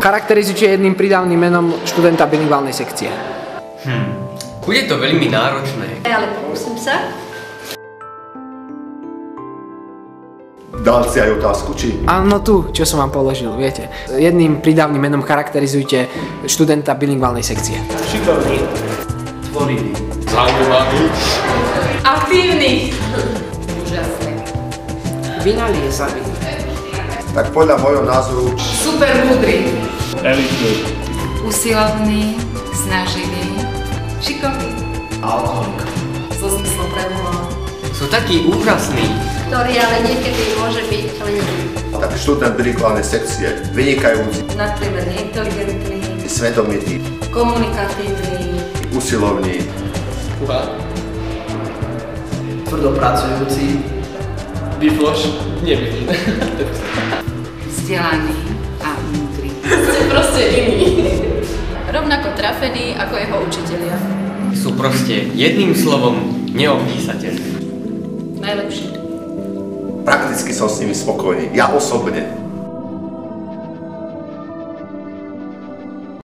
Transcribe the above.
Charakterizujte jedným prídavným menom študenta bilingválnej sekcie. Bude to veľmi náročné. Ale pokúsim sa. Dal si aj otázku, či? Áno, tu, čo som vám položil, viete. Jedným prídavným menom charakterizujte študenta bilingválnej sekcie. Šikovný. Tvorivý. Zaujímavý. Aktívny. Úžasný. Vynaliezavý. Tak podľa môjho názoru... Super múdry. Elitný. Usilovný, snaživý, šikovný. Alkoholik. So zmyslom pre humor. Sú takí úžasní. Ktorý ale niekedy môže byť lenivý. Tak študent bilingválnej sekcie, vynikajúci, Nadpriemerne inteligentný, svedomitý, komunikatívny, usilovný, Tvrdo pracujúci. Bifloš. Nie bifloš. vzdelaný a múdry. Proste iný. Rovnako trafený ako jeho učitelia. Sú proste jedným slovom neopísateľní. Najlepší. prakticky som s nimi spokojný, ja osobne.